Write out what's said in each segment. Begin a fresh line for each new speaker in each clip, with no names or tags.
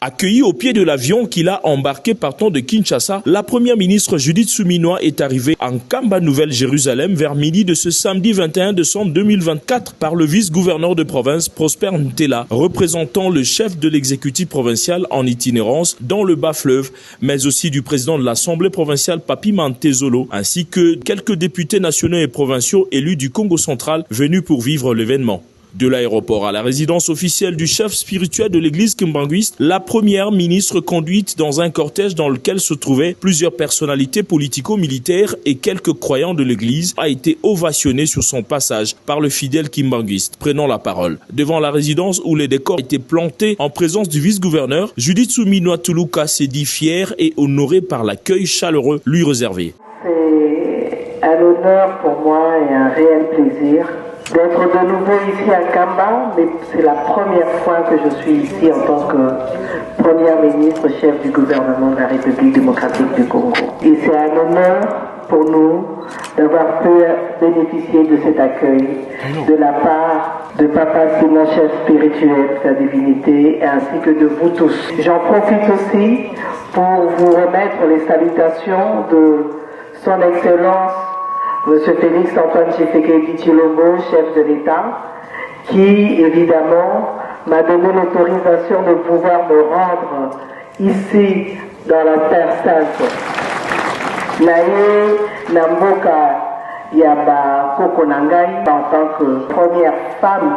Accueillie au pied de l'avion qui l'a embarqué partant de Kinshasa, la première ministre Judith Suminwa est arrivée en Kamba, Nouvelle-Jérusalem vers midi de ce samedi 21 décembre 2024 par le vice-gouverneur de province Prosper Ntela, représentant le chef de l'exécutif provincial en itinérance dans le bas-fleuve, mais aussi du président de l'Assemblée provinciale Papi Mantezolo, ainsi que quelques députés nationaux et provinciaux élus du Congo central venus pour vivre l'événement. De l'aéroport à la résidence officielle du chef spirituel de l'église kimbanguiste, la première ministre conduite dans un cortège dans lequel se trouvaient plusieurs personnalités politico-militaires et quelques croyants de l'église a été ovationnée sur son passage par le fidèle kimbanguiste. Prenant la parole devant la résidence où les décors étaient plantés en présence du vice-gouverneur, Judith Suminwa Tuluka s'est dit fière et honorée par l'accueil chaleureux lui réservé.
C'est un honneur pour moi et un réel plaisir d'être de nouveau ici à Kamba, mais c'est la première fois que je suis ici en tant que première ministre chef du gouvernement de la République démocratique du Congo. Et c'est un honneur pour nous d'avoir pu bénéficier de cet accueil de la part de Papa Simon, chef spirituel, sa divinité, ainsi que de vous tous. J'en profite aussi pour vous remettre les salutations de son Excellence Monsieur Félix Antoine Tshisekedi Tshilombo, chef de l'État, qui évidemment m'a donné l'autorisation de pouvoir me rendre ici dans la Terre Sainte. Naye Namboka Yaba Kokonangai en tant que première femme,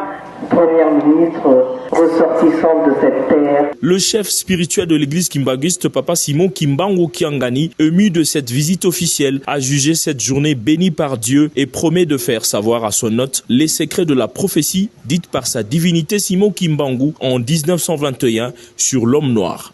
première ministre ressortissante de cette terre.
Le chef spirituel de l'église kimbanguiste, Papa Simon Kimbangu Kiangani, ému de cette visite officielle, a jugé cette journée bénie par Dieu et promet de faire savoir à son hôte les secrets de la prophétie dite par sa divinité Simon Kimbangu en 1921 sur l'homme noir.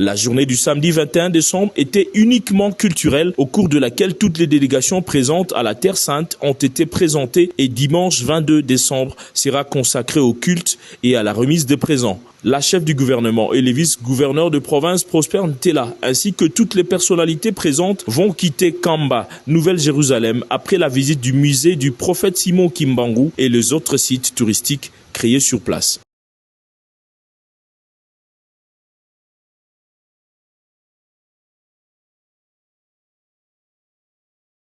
La journée du samedi 21 décembre était uniquement culturelle, au cours de laquelle toutes les délégations présentes à la Terre Sainte ont été présentées et dimanche 22 décembre sera consacré au culte et à la remise des présents. La chef du gouvernement et les vice-gouverneurs de province Prosper Ntela, ainsi que toutes les personnalités présentes vont quitter Kamba, Nouvelle-Jérusalem, après la visite du musée du prophète Simon Kimbangu et les autres sites touristiques créés sur place.